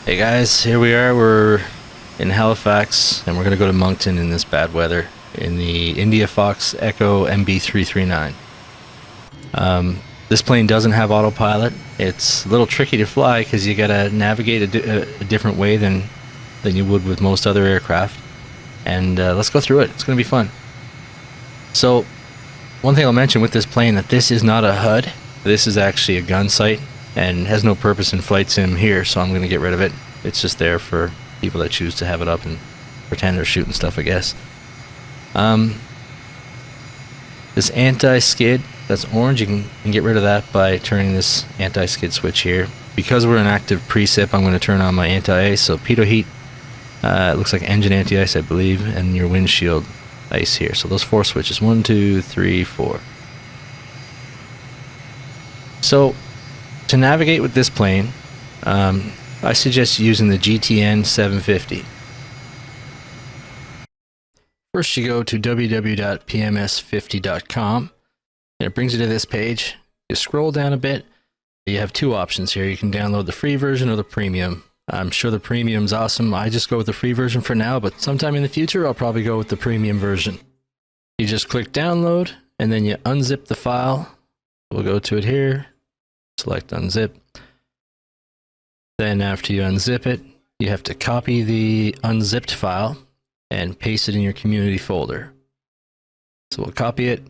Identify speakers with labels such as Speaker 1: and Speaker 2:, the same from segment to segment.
Speaker 1: Hey guys, here we are. We're in Halifax and we're going to go to Moncton in this bad weather in the India Fox Echo MB339. This plane doesn't have autopilot. It's a little tricky to fly because you got to navigate a different way than you would with most other aircraft. And let's go through it. It's going to be fun. So, one thing I'll mention with this plane, that this is not a HUD. This is actually a gun sight and has no purpose in flight sim here, so I'm going to get rid of it. It's just there for people that choose to have it up and pretend they're shooting stuff, I guess. This anti-skid, that's orange, you can get rid of that by turning this anti-skid switch here. Because we're in active precip, I'm going to turn on my anti-ice, so pitot heat, it looks like engine anti-ice, I believe, and your windshield ice here. So those 4 switches, 1, 2, 3, 4. So, to navigate with this plane, I suggest using the GTN 750. First you go to www.pms50.com and it brings you to this page. You scroll down a bit, you have 2 options here. You can download the free version or the premium. I'm sure the premium's awesome. I just go with the free version for now, but sometime in the future I'll probably go with the premium version. You just click download and then you unzip the file. We'll go to it here. Select unzip. Then after you unzip it, you have to copy the unzipped file and paste it in your community folder. So we'll copy it.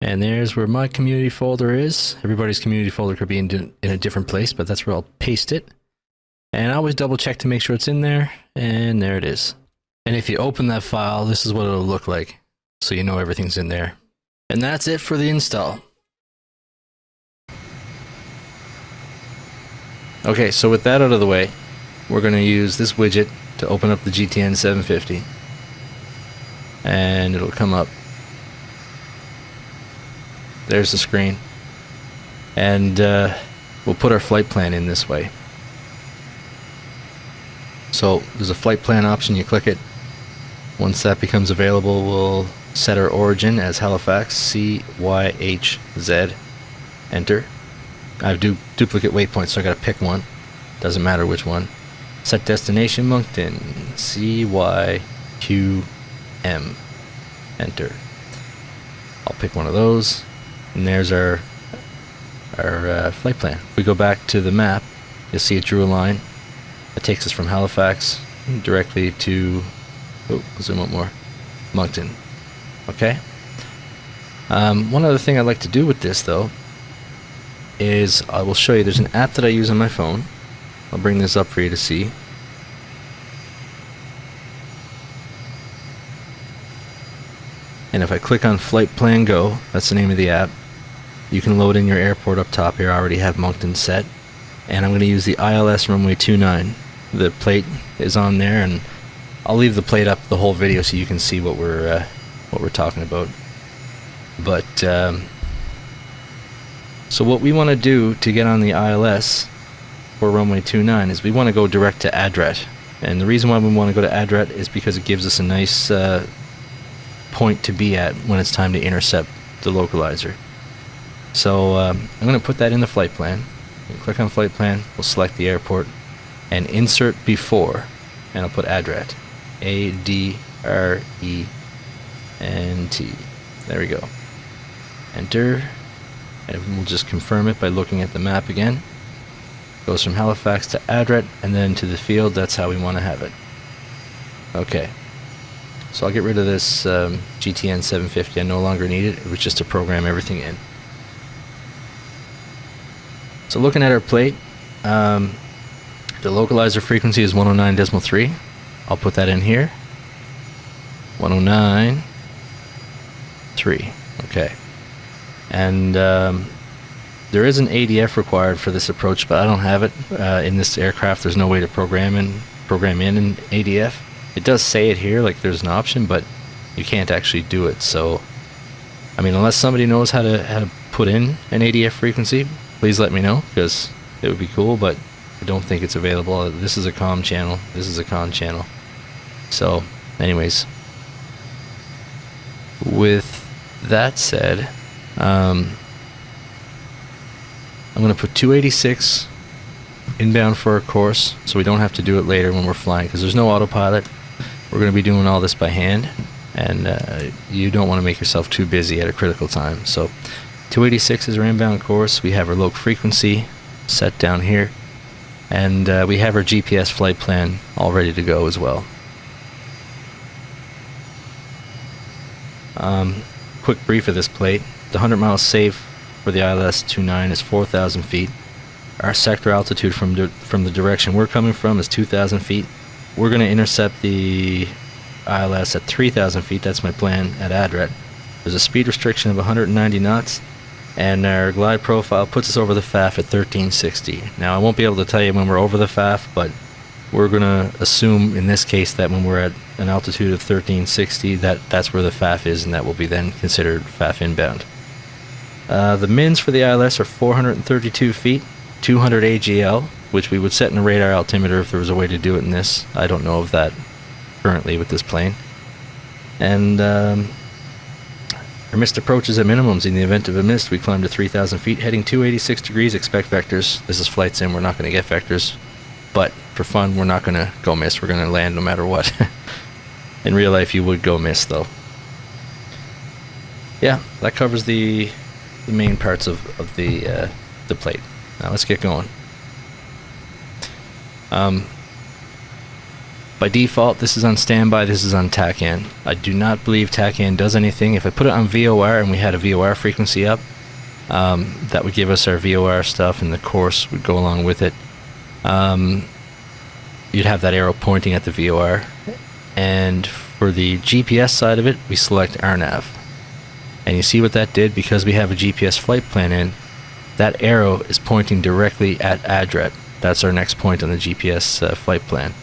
Speaker 1: And there's where my community folder is. Everybody's community folder could be in a different place, but that's where I'll paste it. And I always double check to make sure it's in there. And there it is. And if you open that file, this is what it'll look like. So you know everything's in there. And that's it for the install. Okay, so with that out of the way, we're going to use this widget to open up the GTN 750. And it'll come up. There's the screen. And we'll put our flight plan in this way. So there's a flight plan option, you click it. Once that becomes available, we'll set our origin as Halifax CYHZ. Enter. I have duplicate waypoints, so I gotta pick one. Doesn't matter which one. Set destination Moncton CYQM. Enter. I'll pick one of those, and there's our flight plan. If we go back to the map, you'll see it drew a line that takes us from Halifax directly to, zoom up more, Moncton. Okay. One other thing I'd like to do with this though is I will show you. There's an app that I use on my phone. I'll bring this up for you to see. And if I click on Flight Plan Go, that's the name of the app, you can load in your airport up top here. I already have Moncton set. And I'm going to use the ILS runway 29. The plate is on there, and I'll leave the plate up the whole video so you can see what we're talking about. But so what we want to do to get on the ILS for runway 29 is we want to go direct to ADRET. And the reason why we want to go to ADRET is because it gives us a nice point to be at when it's time to intercept the localizer. So I'm going to put that in the flight plan. Click on flight plan, we'll select the airport and insert before, and I'll put ADRET. ADRENT. There we go. Enter. And we'll just confirm it by looking at the map again. Goes from Halifax to ADRET and then to the field. That's how we want to have it. Okay. So I'll get rid of this GTN 750. I no longer need it. It was just to program everything in. So looking at our plate, the localizer frequency is 109.3. I'll put that in here. 109.3. Okay. And there is an ADF required for this approach, but I don't have it in this aircraft. There's no way to program in an ADF. It does say it here, like there's an option, but you can't actually do it. So, I mean, unless somebody knows how to put in an ADF frequency, please let me know, because it would be cool, but I don't think it's available. This is a comm channel. This is a con channel. So, anyways, with that said, I'm going to put 286 inbound for our course, so we don't have to do it later when we're flying, because there's no autopilot. We're going to be doing all this by hand, and you don't want to make yourself too busy at a critical time. So 286 is our inbound course. We have our low frequency set down here, and we have our GPS flight plan all ready to go as well. Quick brief of this plate. The 100 miles safe for the ILS 29 is 4,000 feet. Our sector altitude from the direction we're coming from is 2,000 feet. We're going to intercept the ILS at 3,000 feet. That's my plan at ADRET. There's a speed restriction of 190 knots, and our glide profile puts us over the FAF at 1360. Now, I won't be able to tell you when we're over the FAF, but we're going to assume in this case that when we're at an altitude of 1360, that's where the FAF is, and that will be then considered FAF inbound. The mins for the ILS are 432 feet, 200 AGL, which we would set in a radar altimeter if there was a way to do it in this. I don't know of that currently with this plane. And our missed approaches at minimums. In the event of a mist, we climb to 3,000 feet, heading 286 degrees, expect vectors. This is flight sim, we're not going to get vectors, but for fun, we're not going to go miss. We're going to land no matter what. In real life, you would go miss, though. Yeah, that covers the main parts of the plate. Now let's get going. By default, this is on standby, this is on TACAN. I do not believe TACAN does anything. If I put it on VOR and we had a VOR frequency up, that would give us our VOR stuff, and the course would go along with it. You'd have that arrow pointing at the VOR, and for the GPS side of it, we select Iron Nav. And you see what that did? Because we have a GPS flight plan in, that arrow is pointing directly at ADRET. That's our next point on the GPS flight plan.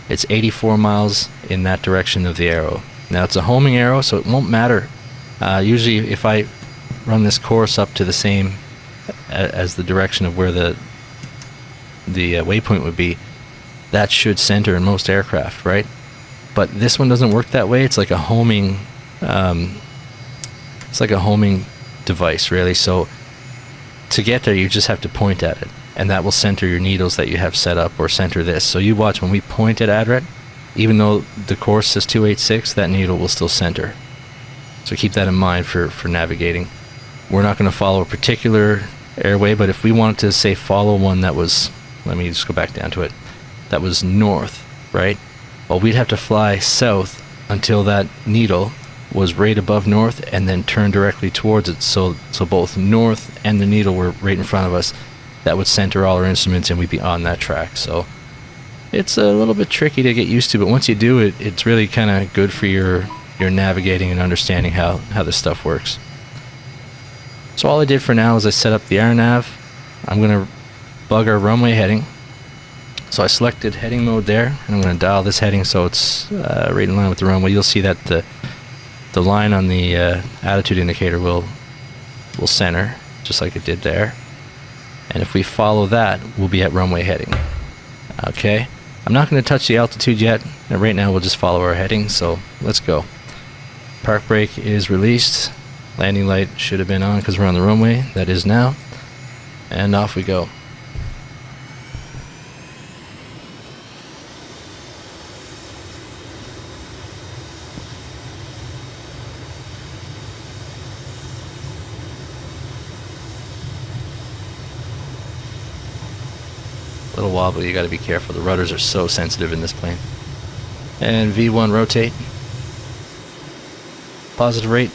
Speaker 1: It's 84 miles in that direction of the arrow. Now it's a homing arrow, so it won't matter. Usually if I run this course up to the same as the direction of where the waypoint would be, that should center in most aircraft, right? But this one doesn't work that way. It's like a homing device, really. So to get there, you just have to point at it, and that will center your needles that you have set up, or center this. So you watch, when we point at ADRET, even though the course says 286, that needle will still center. So keep that in mind for navigating. We're not going to follow a particular airway, but if we wanted to, say, follow one that was, let me just go back down to it, that was north, right? Well, we'd have to fly south until that needle was right above north, and then turn directly towards it. So both north and the needle were right in front of us. That would center all our instruments, and we'd be on that track. So it's a little bit tricky to get used to, but once you do it, it's really kind of good for your navigating and understanding how this stuff works. So all I did for now is I set up the Iron Nav. I'm going to bug our runway heading. So I selected heading mode there, and I'm going to dial this heading so it's right in line with the runway. You'll see that the line on the attitude indicator will center, just like it did there. And if we follow that, we'll be at runway heading. Okay, I'm not going to touch the altitude yet. Right now we'll just follow our heading, so let's go. Park brake is released. Landing light should have been on because we're on the runway. That is now. And off we go. A little wobbly, you got to be careful. The rudders are so sensitive in this plane. And V1 rotate. Positive rate.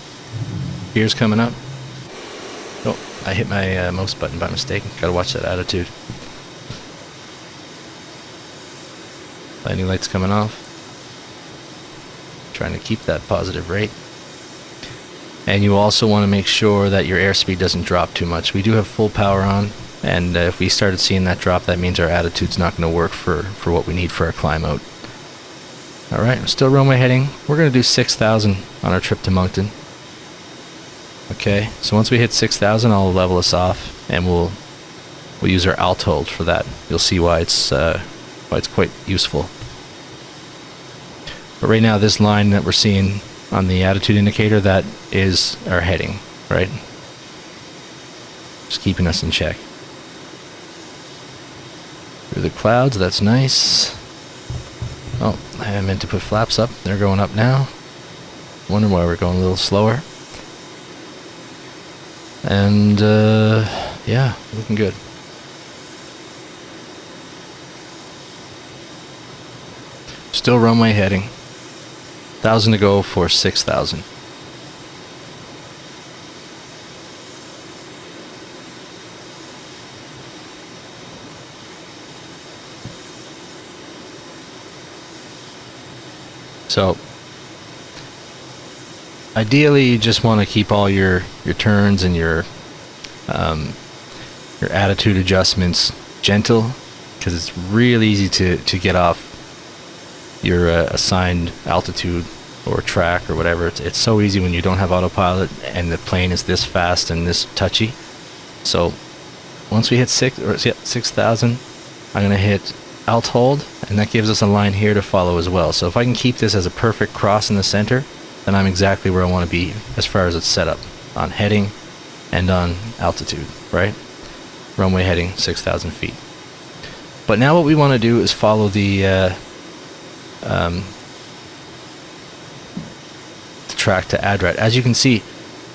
Speaker 1: Gears coming up. Oh, I hit my mouse button by mistake. Got to watch that attitude. Landing lights coming off. Trying to keep that positive rate. And you also want to make sure that your airspeed doesn't drop too much. We do have full power on. And if we started seeing that drop, that means our attitude's not going to work for what we need for our climb out. Alright, I'm still runway heading. We're going to do 6,000 on our trip to Moncton. Okay, so once we hit 6,000, I'll level us off, and we'll use our alt hold for that. You'll see why it's quite useful. But right now, this line that we're seeing on the attitude indicator, that is our heading, right? Just keeping us in check. through the clouds. That's nice. Oh, I meant to put flaps up. They're going up now. Wonder why we're going a little slower. And yeah, looking good. Still runway heading. 1,000 to go for 6,000. So ideally you just want to keep all your turns and your attitude adjustments gentle, because it's really easy to get off your assigned altitude or track or whatever. It's so easy when you don't have autopilot and the plane is this fast and this touchy. So once we hit 6,000, I'm going to hit alt hold, and that gives us a line here to follow as well. So if I can keep this as a perfect cross in the center, then I'm exactly where I want to be as far as it's set up on heading and on altitude, right? Runway heading 6,000 feet. But now what we want to do is follow the track to Adrat. As you can see,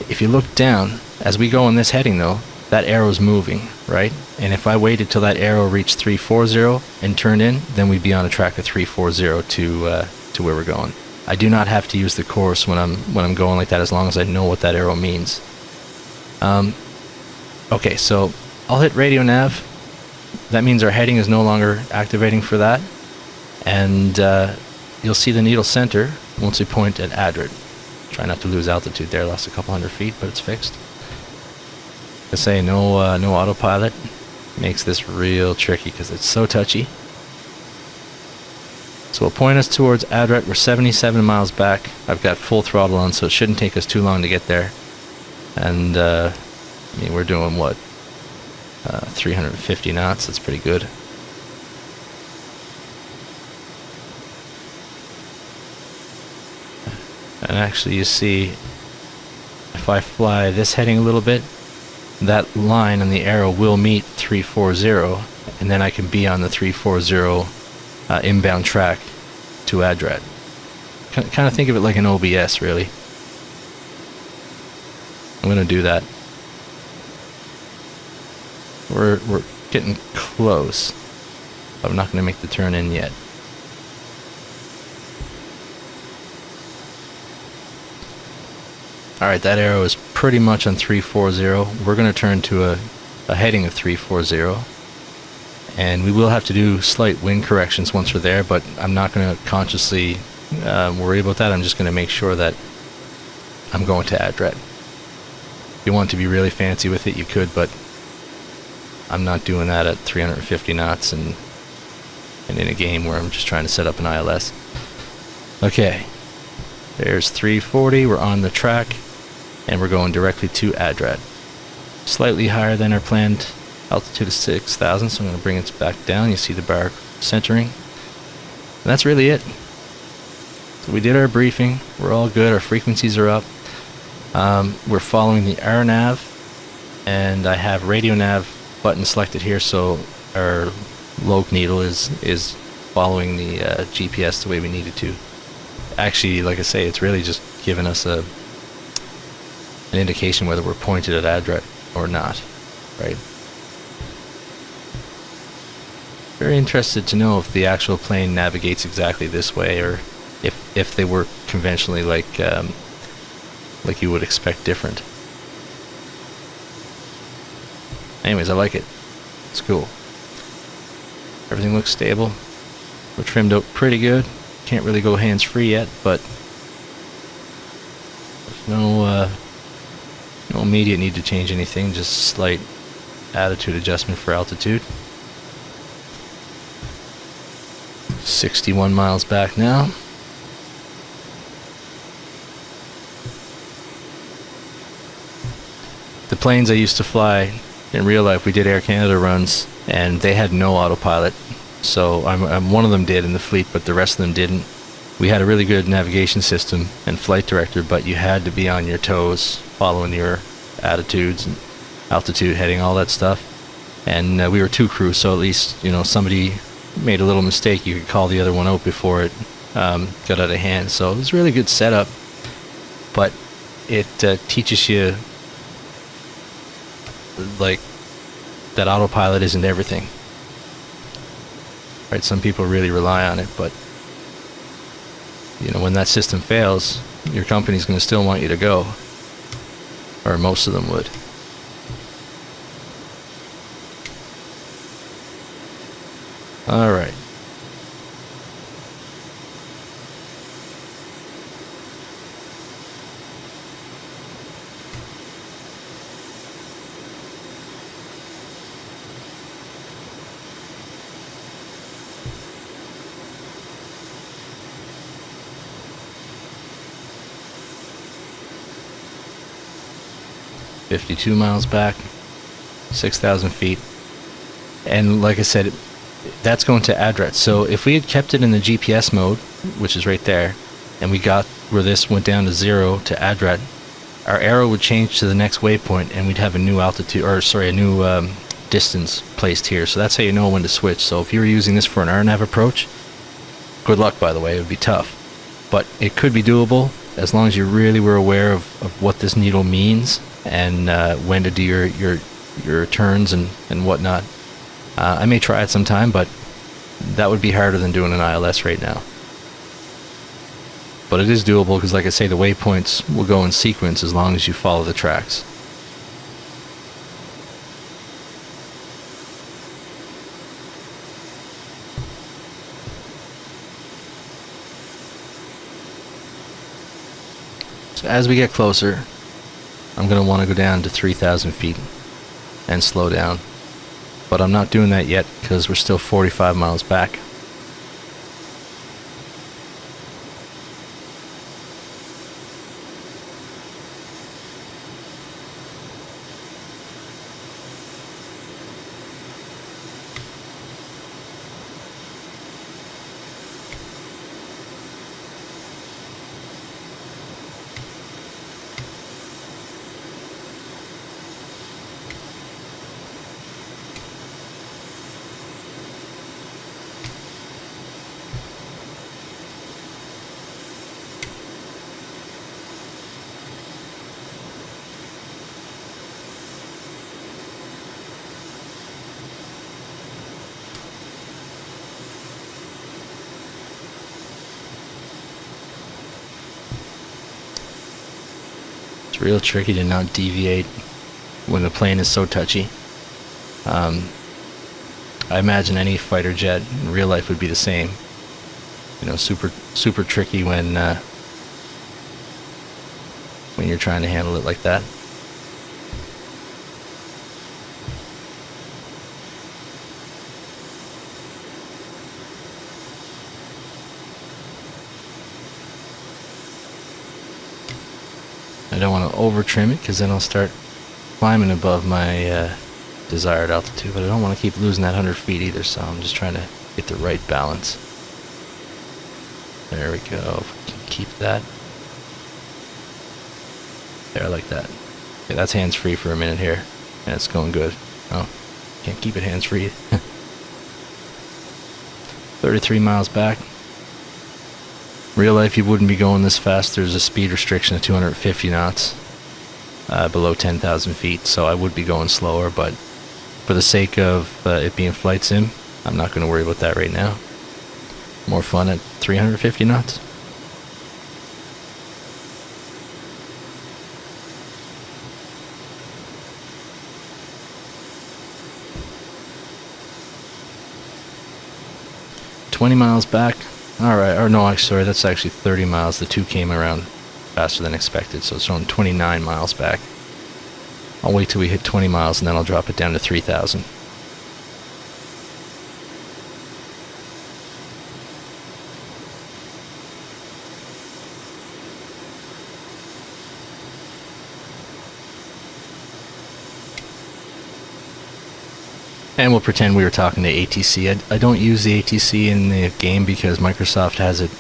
Speaker 1: if you look down, as we go on this heading though, that arrow's moving, right? And if I waited till that arrow reached 340 and turned in, then we'd be on a track of 340 to where we're going. I do not have to use the course when I'm going like that, as long as I know what that arrow means. Okay, so I'll hit radio nav. That means our heading is no longer activating for that, and you'll see the needle center once we point at Adrat. Try not to lose altitude there. Lost a couple hundred feet, but it's fixed. I say no autopilot makes this real tricky because it's so touchy. So we'll point us towards Adrat. We're 77 miles back. I've got full throttle on, so it shouldn't take us too long to get there. And I mean, we're doing what? 350 knots. That's pretty good. And actually, you see, if I fly this heading a little bit, that line on the arrow will meet 340, and then I can be on the 340 inbound track to Adrat. Kind of think of it like an OBS, really. I'm going to do that. We're getting close. I'm not going to make the turn in yet. Alright, that arrow is pretty much on 340. We're going to turn to a heading of 340. And we will have to do slight wind corrections once we're there, but I'm not going to consciously worry about that. I'm just going to make sure that I'm going to Adrat. If you want to be really fancy with it, you could, but I'm not doing that at 350 knots and in a game where I'm just trying to set up an ILS. Okay, there's 340. We're on the track, and we're going directly to Adrat. Slightly higher than our planned altitude of 6,000, so I'm going to bring it back down. You see the bar centering. And that's really it. So we did our briefing. We're all good. Our frequencies are up. We're following the Iron Nav, and I have radio nav button selected here, so our loc needle is following the GPS the way we need it to. Actually, like I say, it's really just giving us an indication whether we're pointed at Adrat or not, right? Very interested to know if the actual plane navigates exactly this way, or if they work conventionally like you would expect different. Anyways, I like it. It's cool. Everything looks stable. We're trimmed out pretty good. Can't really go hands-free yet, but there's no immediate need to change anything, just slight attitude adjustment for altitude. 61 miles back now. The planes I used to fly in real life, we did Air Canada runs, and they had no autopilot. So one of them did in the fleet, but the rest of them didn't. We had a really good navigation system and flight director, but you had to be on your toes, following your attitudes and altitude, heading, all that stuff. and we were 2 crews, so at least, you know, somebody made a little mistake, you could call the other one out before it got out of hand. So it was a really good setup, but it teaches you, like, that autopilot isn't everything. Right? Some people really rely on it, but, you know, when that system fails, your company's going to still want you to go, or most of them would. All right. $52 miles back, 6,000 feet, and like I said, that's going to address. So if we had kept it in the GPS mode, which is right there, and we got where this went down to 0 to address, our arrow would change to the next waypoint, and we'd have a new altitude, or sorry, a new distance placed here. So that's how you know when to switch. So if you were using this for an iron nav approach, good luck, by the way. It would be tough, but it could be doable as long as you really were aware of what this needle means, and when to do your turns and whatnot. I may try it sometime, but that would be harder than doing an ILS right now. But it is doable because, like I say, the waypoints will go in sequence as long as you follow the tracks. So as we get closer, I'm going to want to go down to 3,000 feet and slow down. But I'm not doing that yet because we're still 45 miles back. Real tricky to not deviate when the plane is so touchy. I imagine any fighter jet in real life would be the same. You know, super tricky when you're trying to handle it like that. I don't want to over trim it because then I'll start climbing above my desired altitude, but I don't want to keep losing that 100 feet either, so I'm just trying to get the right balance. There we go. If we can keep that. There, I like that. Okay, that's hands-free for a minute here, and it's going good. Oh, can't keep it hands-free. 33 miles back. Real life, you wouldn't be going this fast. There's a speed restriction of 250 knots below 10,000 feet, so I would be going slower, but for the sake of it being flight sim, I'm not going to worry about that right now. More fun at 350 knots. $20 miles back. Alright, or no, sorry, that's actually 30 miles. The 2 came around faster than expected, so it's showing 29 miles back. I'll wait till we hit 20 miles and then I'll drop it down to 3,000. And we'll pretend we were talking to ATC. I don't use the ATC in the game because Microsoft has it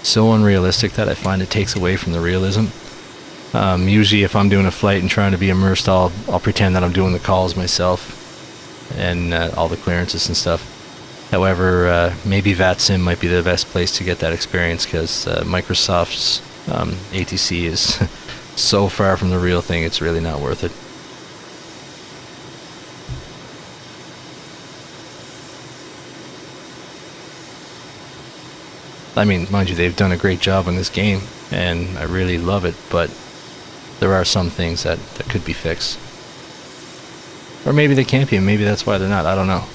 Speaker 1: so unrealistic that I find it takes away from the realism. Usually if I'm doing a flight and trying to be immersed, I'll pretend that I'm doing the calls myself. and all the clearances and stuff. However, maybe VATSIM might be the best place to get that experience, because Microsoft's ATC is so far from the real thing, it's really not worth it. I mean, mind you, they've done a great job on this game, and I really love it, but there are some things that could be fixed. Or maybe they can't be, maybe that's why they're not, I don't know.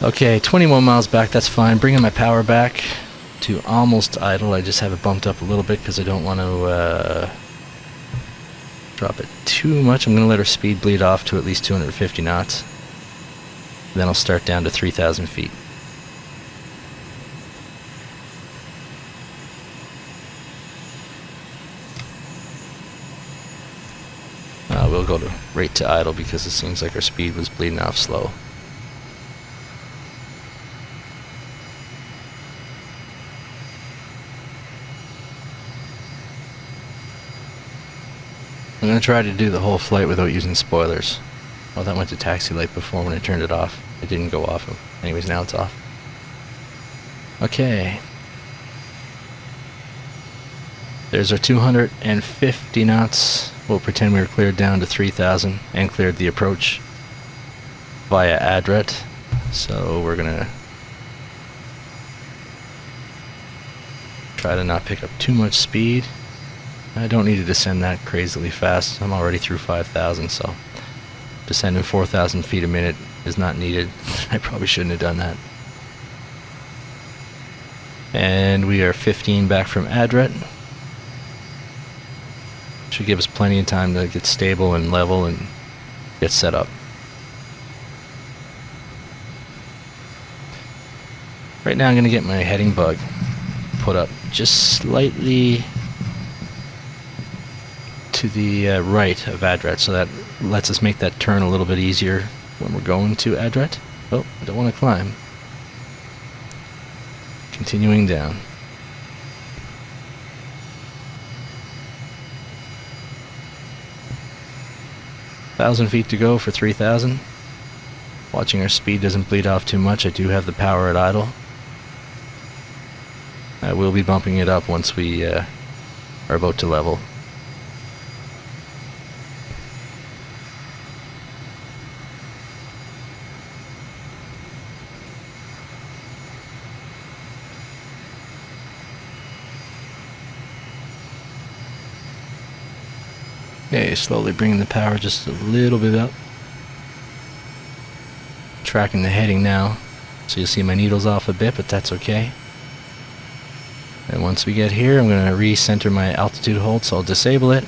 Speaker 1: Okay, 21 miles back, that's fine. Bringing my power back to almost idle. I just have it bumped up a little bit because I don't want to drop it too much. I'm going to let our speed bleed off to at least 250 knots. Then I'll start down to 3,000 feet. We'll go to rate to idle because it seems like our speed was bleeding off slow. I'm going to try to do the whole flight without using spoilers. Well, that went to taxi light before when I turned it off. It didn't go off. Anyways, now it's off. Okay. There's our 250 knots. We'll pretend we were cleared down to 3,000 and cleared the approach via ADRET. So we're going to try to not pick up too much speed. I don't need to descend that crazily fast. I'm already through 5,000, so descending 4,000 feet a minute is not needed. I probably shouldn't have done that. And we are 15 back from ADRET. Should give us plenty of time to get stable and level and get set up. Right now I'm going to get my heading bug put up just slightly to the right of ADRET, so that lets us make that turn a little bit easier when we're going to ADRET. Oh, I don't want to climb. Continuing down. Thousand feet to go for 3,000. Watching our speed doesn't bleed off too much. I do have the power at idle. I will be bumping it up once we are about to level. Okay, slowly bringing the power just a little bit up. Tracking the heading now, so you'll see my needle's off a bit, but that's okay. And once we get here, I'm going to recenter my altitude hold, so I'll disable it.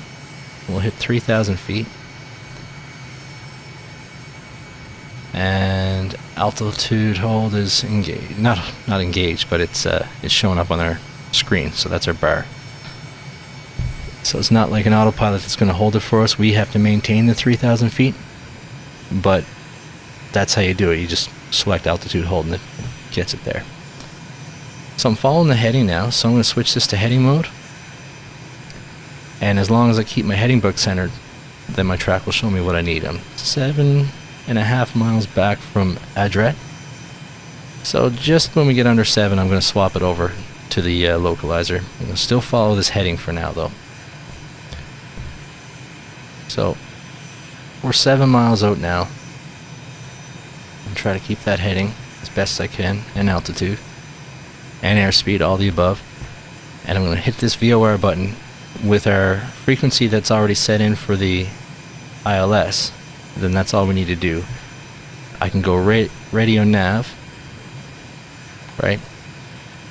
Speaker 1: We'll hit 3,000 feet. And altitude hold is engaged. Not engaged, but it's showing up on our screen, so that's our bar. So it's not like an autopilot that's going to hold it for us. We have to maintain the 3,000 feet, but that's how you do it. You just select altitude hold and it gets it there. So I'm following the heading now, so I'm going to switch this to heading mode. And as long as I keep my heading bug centered, then my track will show me what I need. I'm 7.5 miles back from ADRET. So just when we get under 7, I'm going to swap it over to the localizer. I'm going to still follow this heading for now though. So we're 7 miles out now. I'm trying to keep that heading as best I can, and altitude, and airspeed, all the above. And I'm going to hit this VOR button with our frequency that's already set in for the ILS. Then that's all we need to do. I can go radio nav, right?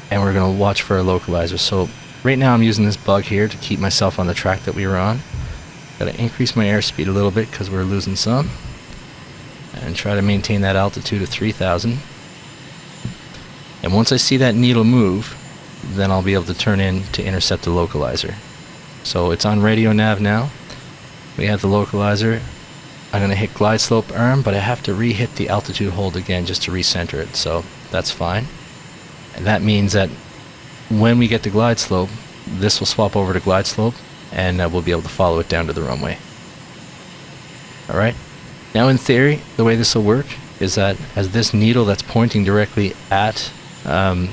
Speaker 1: And we're going to watch for our localizer. So right now I'm using this bug here to keep myself on the track that we were on. Got to increase my airspeed a little bit because we're losing some, and try to maintain that altitude of 3,000. And once I see that needle move, then I'll be able to turn in to intercept the localizer. So it's on radio nav now. We have the localizer. I'm going to hit glide slope arm, but I have to re-hit the altitude hold again just to recenter it, so that's fine. And that means that when we get to glide slope, this will swap over to glide slope, and we'll be able to follow it down to the runway. Alright, Now in theory, the way this will work is that as this needle that's pointing directly at the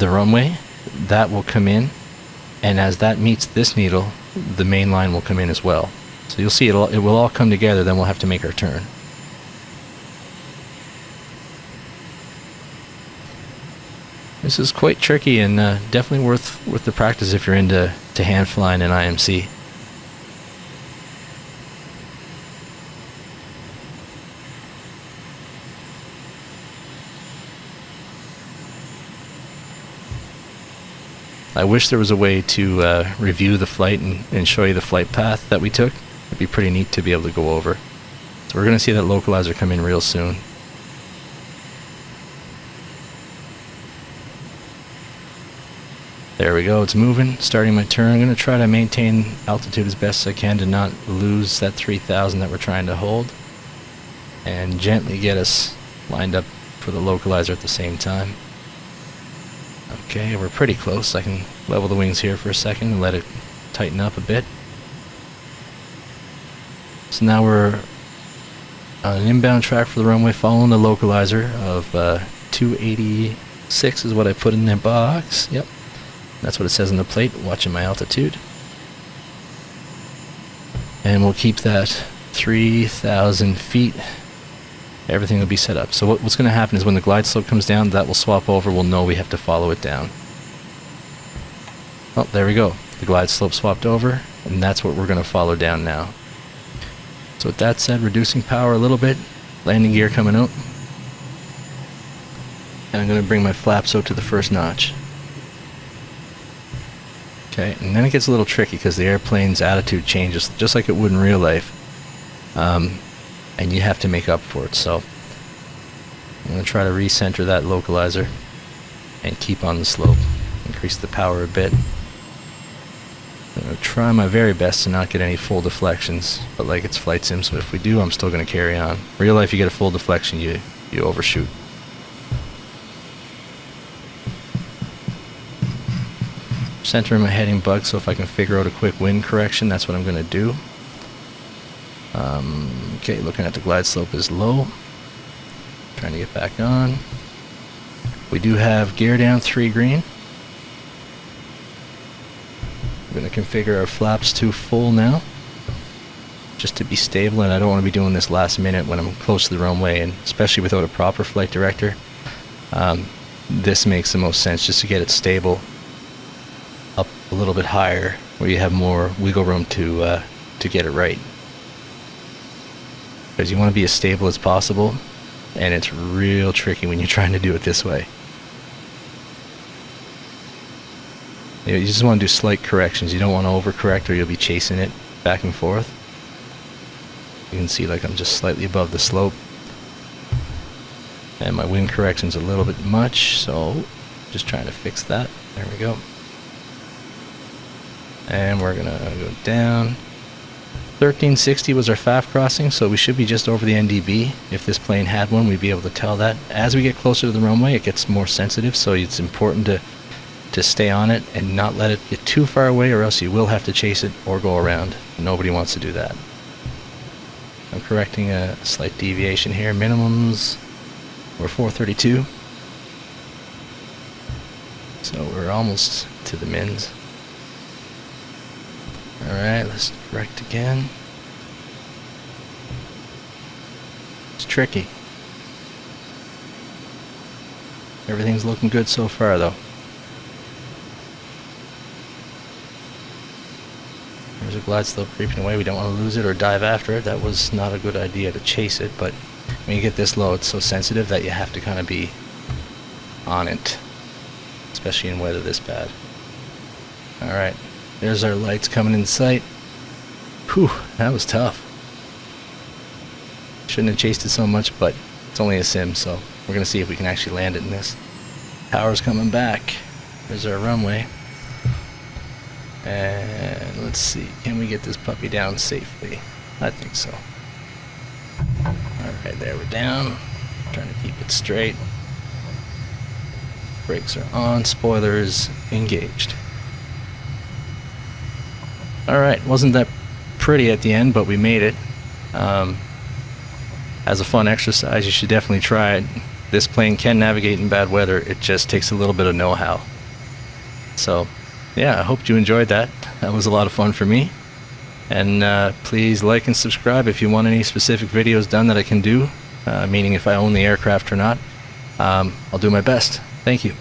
Speaker 1: runway, that will come in, and as that meets this needle, the main line will come in as well. So you'll see it will all come together, then we'll have to make our turn. This is quite tricky and definitely worth the practice if you're into hand flying in IMC. I wish there was a way to review the flight and show you the flight path that we took. It'd be pretty neat to be able to go over. So we're going to see that localizer come in real soon. There we go, it's moving, starting my turn. I'm going to try to maintain altitude as best as I can to not lose that 3,000 that we're trying to hold, and gently get us lined up for the localizer at the same time. Okay, we're pretty close. I can level the wings here for a second and let it tighten up a bit. So now we're on an inbound track for the runway, following the localizer of 286 is what I put in their box. Yep, that's what it says on the plate, watching my altitude. And we'll keep that 3,000 feet. Everything will be set up. So what's going to happen is when the glide slope comes down, that will swap over. We'll know we have to follow it down. Oh, there we go. The glide slope swapped over, and that's what we're going to follow down now. So with that said, reducing power a little bit, landing gear coming out, and I'm going to bring my flaps out to the first notch. Okay, and then it gets a little tricky because the airplane's attitude changes just like it would in real life. And you have to make up for it. So I'm going to try to recenter that localizer and keep on the slope, increase the power a bit. I'm going to try my very best to not get any full deflections, but like it's flight sim, so if we do, I'm still going to carry on. Real life, you get a full deflection, you overshoot. Centering my heading bug, so if I can figure out a quick wind correction, that's what I'm going to do. Okay, looking at the glide slope is low. Trying to get back on. We do have gear down 3 green. I'm going to configure our flaps to full now, just to be stable, and I don't want to be doing this last minute when I'm close to the runway, and especially without a proper flight director. This makes the most sense, just to get it stable up a little bit higher, where you have more wiggle room to get it right. Because you want to be as stable as possible, and it's real tricky when you're trying to do it this way. You just want to do slight corrections. You don't want to overcorrect or you'll be chasing it back and forth. You can see like I'm just slightly above the slope, and my wind correction's a little bit much, so just trying to fix that. There we go. And we're gonna go down. 1360 was our FAF crossing, so we should be just over the NDB. If this plane had one, we'd be able to tell that. As we get closer to the runway, it gets more sensitive, so it's important to stay on it and not let it get too far away, or else you will have to chase it or go around. Nobody wants to do that. I'm correcting a slight deviation here. Minimums were 432. So we're almost to the mins. Alright, let's correct again. It's tricky. Everything's looking good so far though. There's a glide slope creeping away. We don't want to lose it or dive after it. That was not a good idea to chase it, but when you get this low, it's so sensitive that you have to kind of be on it, especially in weather this bad. Alright. There's our lights coming in sight. Whew, that was tough. Shouldn't have chased it so much, but it's only a sim, so we're going to see if we can actually land it in this. Power's coming back. There's our runway. And let's see, can we get this puppy down safely? I think so. Alright, there we're down. Trying to keep it straight. Brakes are on, spoilers engaged. Alright, wasn't that pretty at the end, but we made it. As a fun exercise, you should definitely try it. This plane can navigate in bad weather. It just takes a little bit of know-how. So yeah, I hope you enjoyed that. That was a lot of fun for me. And please like and subscribe if you want any specific videos done that I can do, meaning if I own the aircraft or not. I'll do my best. Thank you.